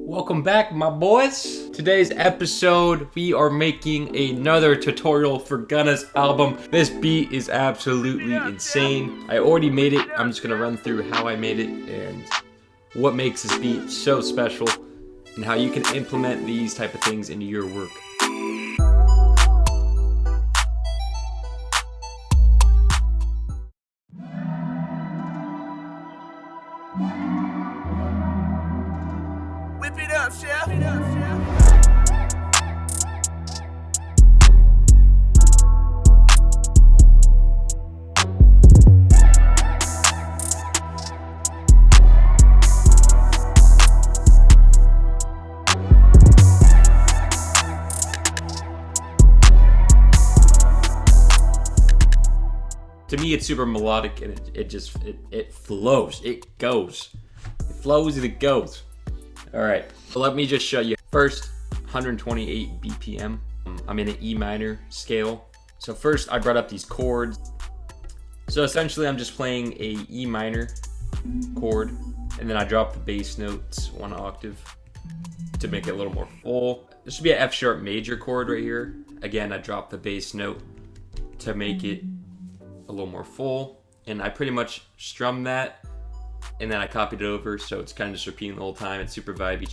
Welcome back, my boys. Today's episode, we are making another tutorial for Gunna's album. This beat is absolutely insane. I already made it. I'm just gonna run through how I made it and what makes this beat so special and how you can implement these type of things into your work. Whip it up, chef. To me, it's super melodic and it flows. It goes. It flows and it goes. All right, so let me just show you. First, 128 BPM. I'm in an E minor scale. So first I brought up these chords. So essentially I'm just playing a E minor chord and then I drop the bass notes one octave to make it a little more full. This should be an F sharp major chord right here. Again, I drop the bass note to make it a little more full. And I pretty much strum that and then I copied it over, so it's kind of just repeating the whole time. It's super vibey.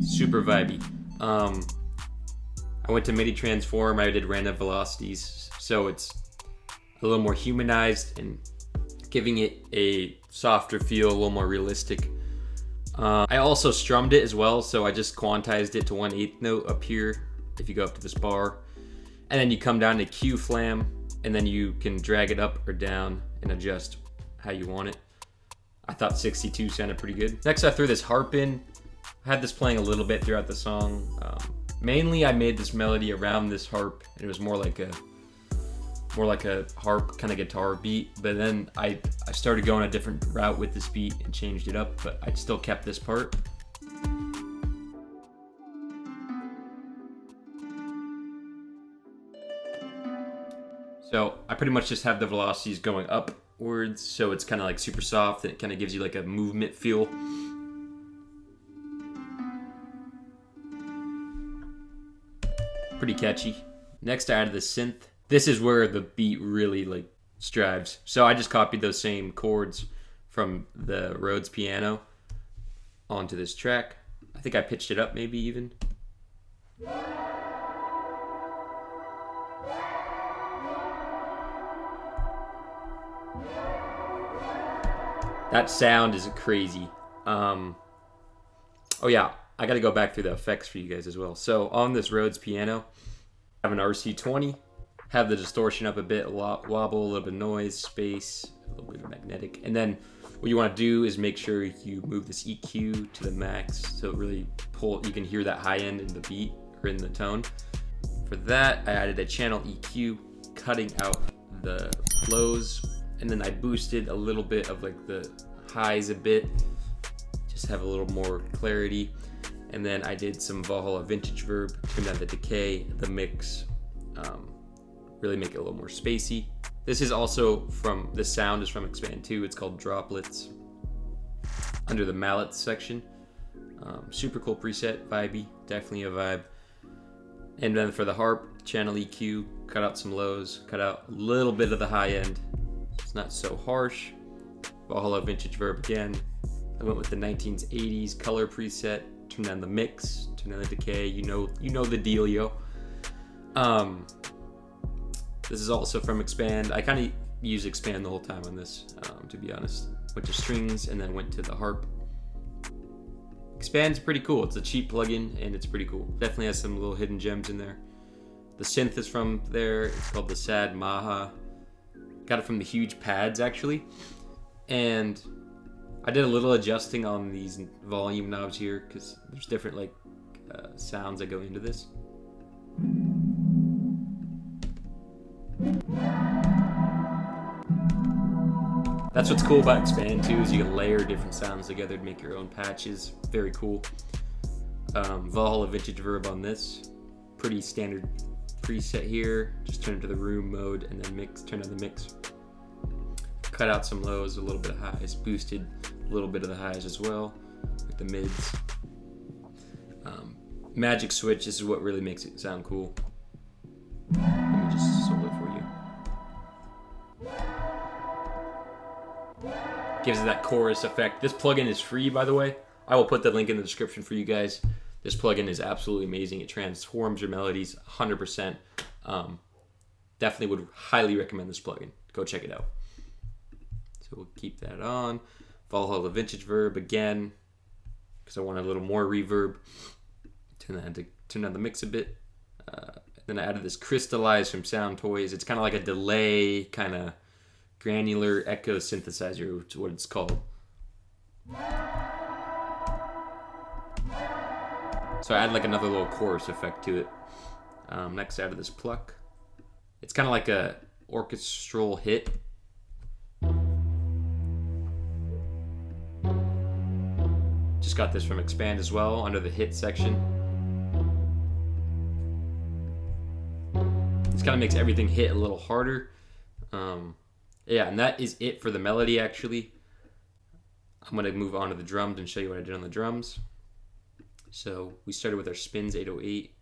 Super vibey. I went to MIDI transform, I did random velocities, so it's a little more humanized and giving it a softer feel, a little more realistic. I also strummed it as well, so I just quantized it to 1/8 note up here if you go up to this bar. And then you come down to Q flam, and then you can drag it up or down and adjust how you want it. I thought 62 sounded pretty good. Next, I threw this harp in. I had this playing a little bit throughout the song. Mainly, I made this melody around this harp, and it was more like a harp kind of guitar beat. But then I started going a different route with this beat and changed it up, but I still kept this part. So I pretty much just have the velocities going upwards, so it's kind of like super soft, and it kind of gives you like a movement feel. Pretty catchy. Next, I added the synth. This is where the beat really like strives. So I just copied those same chords from the Rhodes piano onto this track. I think I pitched it up maybe even. That sound is crazy. Oh yeah, I gotta go back through the effects for you guys as well. So on this Rhodes piano, I have an RC20, have the distortion up a bit, wobble, a little bit of noise, space, a little bit of magnetic. And then what you wanna do is make sure you move this EQ to the max so it really you can hear that high end in the beat or in the tone. For that, I added a channel EQ, cutting out the lows. And then I boosted a little bit of like the highs a bit, just have a little more clarity. And then I did some Valhalla vintage verb, turned down the decay, the mix, really make it a little more spacey. This is also the sound is from Expand 2. It's called Droplets, under the mallets section. Super cool preset, vibey, definitely a vibe. And then for the harp, channel EQ, cut out some lows, cut out a little bit of the high end. It's not so harsh. Valhalla vintage verb again. I went with the 1980s color preset. Turn down the mix. Turn down the decay. You know the dealio. This is also from Expand. I kind of used Expand the whole time on this, to be honest. Went to strings and then went to the harp. Expand's pretty cool. It's a cheap plugin and it's pretty cool. Definitely has some little hidden gems in there. The synth is from there. It's called the Sad Maha. Got it from the Huge Pads actually, and I did a little adjusting on these volume knobs here because there's different like sounds that go into this. That's what's cool about Expand too, is you can layer different sounds together to make your own patches. Very cool. Valhalla vintage verb on this, pretty standard preset here. Just turn it to the room mode and then mix, turn on the mix. cut out some lows, a little bit of highs, boosted a little bit of the highs as well, with the mids. Magic switch, this is what really makes it sound cool. Let me just solo it for you. Gives it that chorus effect. This plugin is free, by the way. I will put the link in the description for you guys. This plugin is absolutely amazing. It transforms your melodies 100%. Definitely would highly recommend this plugin. Go check it out. So we'll keep that on. Valhalla Vintage Verb again, because I want a little more reverb. Turn down the mix a bit. Then I added this Crystallize from Sound Toys. It's kind of like a delay, kind of granular echo synthesizer, which is what it's called. So I add like another little chorus effect to it. Next, I added this pluck. It's kind of like a orchestral hit. Just got this from Expand as well, under the hit section. This kind of makes everything hit a little harder. Yeah, and that is it for the melody, actually. I'm going to move on to the drums and show you what I did on the drums. So we started with our spins 808,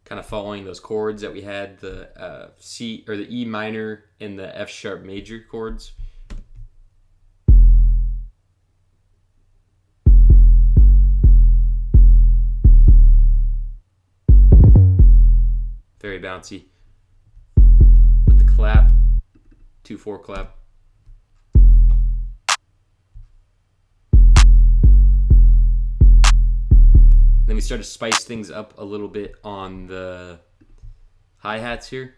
kind of following those chords that we had, the C or the E minor and the F sharp major chords. Very bouncy. With the clap, 2/4 clap. Then we start to spice things up a little bit on the hi-hats here.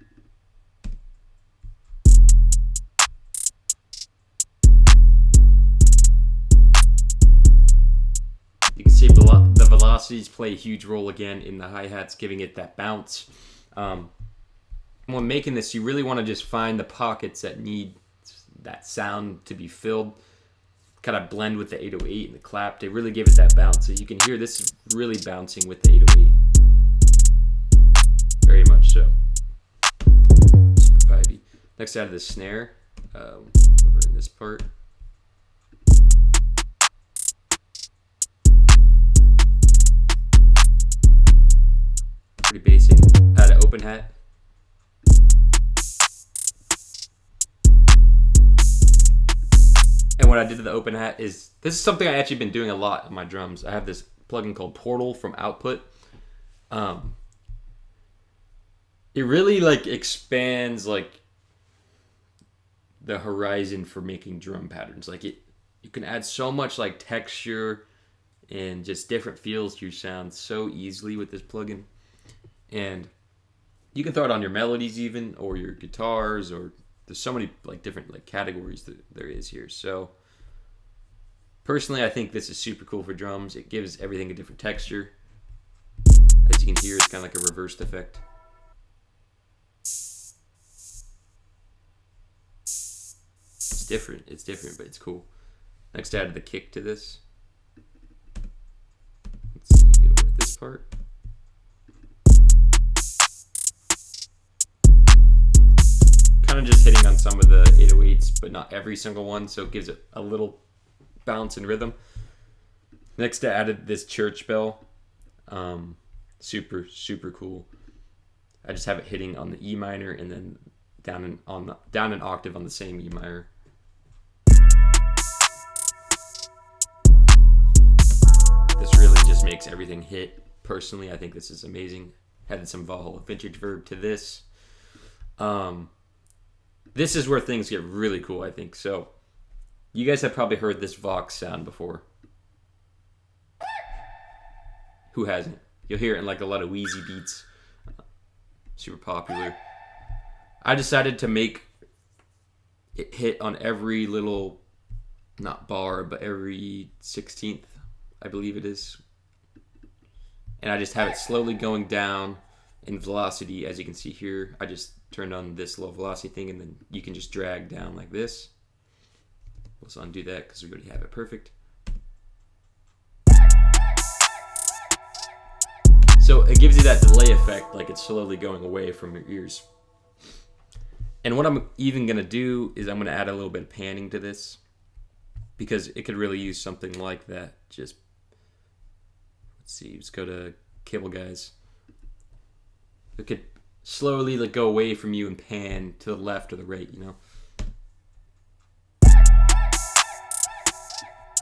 You can see the velocities play a huge role again in the hi-hats, giving it that bounce. When making this, you really want to just find the pockets that need that sound to be filled. Kind of blend with the 808 and the clap. They really give it that bounce. So you can hear this is really bouncing with the 808. Very much so. Super vibey. Next, I added the snare over in this part. Pretty basic. Add an open hat. And what I did to the open hat is, this is something I actually been doing a lot in my drums. I have this plugin called Portal from Output. It really like expands like the horizon for making drum patterns. Like you can add so much like texture and just different feels to your sound so easily with this plugin. And you can throw it on your melodies even, or your guitars, or there's so many like different like categories that there is here. So personally, I think this is super cool for drums. It gives everything a different texture. As you can hear, it's kind of like a reversed effect. It's different, but it's cool. Next, I added the kick to this. Let's see over at this part. Kind of just hitting on some of the 808s, but not every single one, so it gives it a little bounce and rhythm. Next, I added this church bell. Super cool. I just have it hitting on the E minor and then down an octave on the same E minor. This really just makes everything hit. Personally, I think this is amazing. Added some Valhalla Vintage Verb to this. This is where things get really cool, I think. So, you guys have probably heard this Vox sound before. Who hasn't? You'll hear it in like a lot of Wheezy beats. Super popular. I decided to make it hit on every little, not bar, but every 16th, I believe it is. And I just have it slowly going down in velocity, as you can see here. I just turned on this low velocity thing, and then you can just drag down like this. Let's undo that because we already have it perfect. So it gives you that delay effect, like it's slowly going away from your ears. And what I'm even going to do is I'm going to add a little bit of panning to this, because it could really use something like that. Just, let's see, let's go to Cable Guys. It could slowly like go away from you and pan to the left or the right, you know?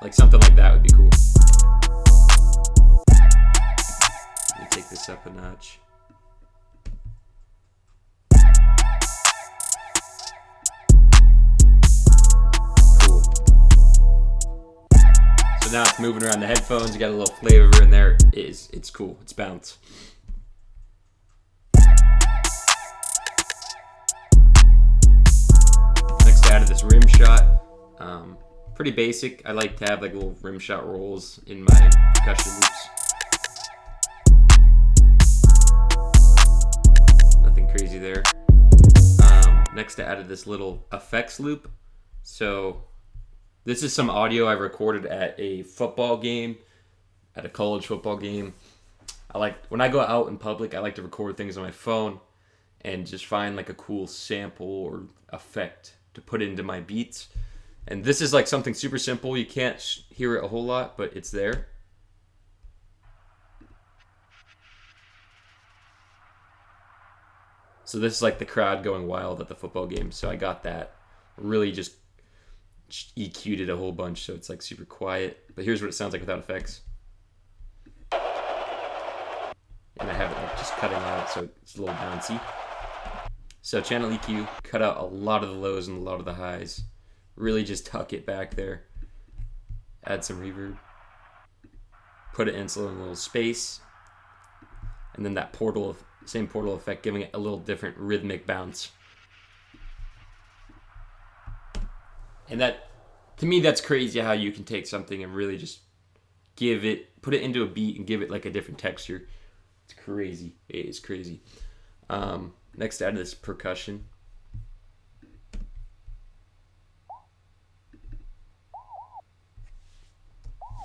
Like something like that would be cool. Let me take this up a notch. Cool. So now it's moving around the headphones. You got a little flavor in there. It's cool. It's bounce. Next, I added this rim shot. Pretty basic. I like to have like little rim shot rolls in my percussion loops. Nothing crazy there. Next, I added this little effects loop. So this is some audio I recorded at a football game, at a college football game. When I go out in public, I like to record things on my phone and just find like a cool sample or effect to put into my beats. And this is like something super simple. You can't hear it a whole lot, but it's there. So this is like the crowd going wild at the football game. So I got that. Really just EQ'd it a whole bunch, so it's like super quiet. But here's what it sounds like without effects. And I have it like just cutting out, so it's a little bouncy. So channel EQ, cut out a lot of the lows and a lot of the highs. Really just tuck it back there. Add some reverb. Put it in a little space. And then that same portal effect, giving it a little different rhythmic bounce. And that, to me, that's crazy how you can take something and really just put it into a beat and give it like a different texture. It's crazy. It is crazy. Next, add this percussion.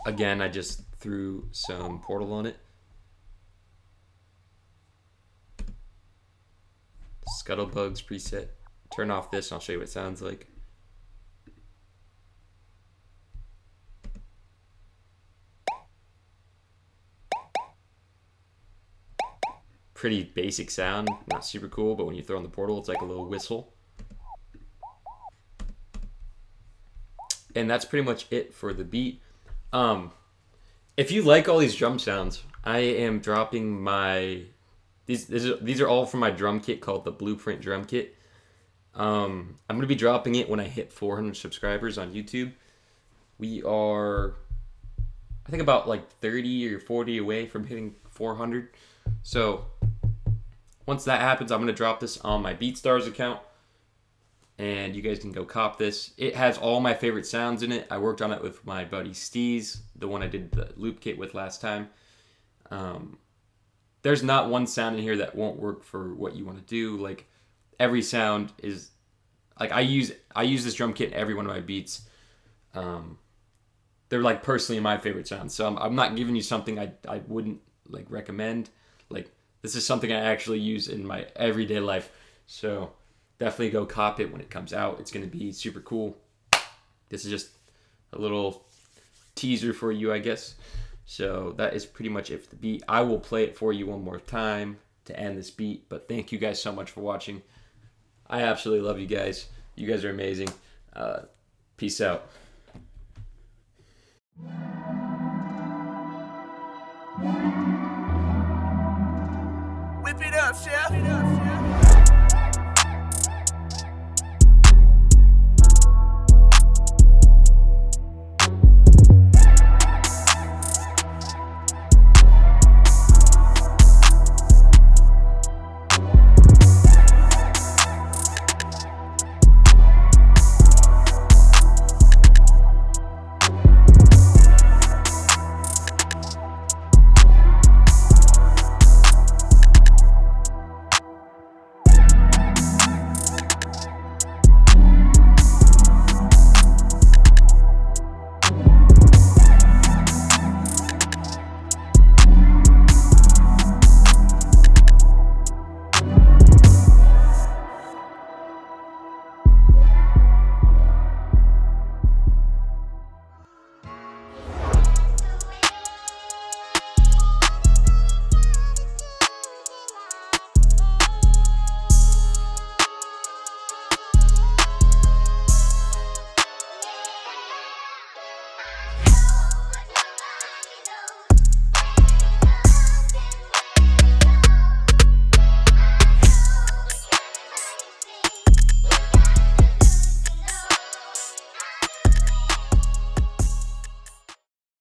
Again, I just threw some portal on it. Scuttlebugs preset. Turn off this and I'll show you what it sounds like. Pretty basic sound, not super cool, but when you throw in the portal, it's like a little whistle. And that's pretty much it for the beat. If you like all these drum sounds, I am dropping these are all from my drum kit called the Blueprint Drum Kit. I'm gonna be dropping it when I hit 400 subscribers on YouTube. We are, I think, about like 30 or 40 away from hitting 400. So once that happens, I'm gonna drop this on my BeatStars account, and you guys can go cop this. It has all my favorite sounds in it. I worked on it with my buddy Steez, the one I did the loop kit with last time. There's not one sound in here that won't work for what you want to do. Like, every sound is like, I use this drum kit in every one of my beats. They're like personally my favorite sounds. So I'm not giving you something I wouldn't like recommend. Like, this is something I actually use in my everyday life. So definitely go cop it when it comes out. It's going to be super cool. This is just a little teaser for you, I guess. So that is pretty much it for the beat. I will play it for you one more time to end this beat. But thank you guys so much for watching. I absolutely love you guys. You guys are amazing. Peace out. Whip it up, chef.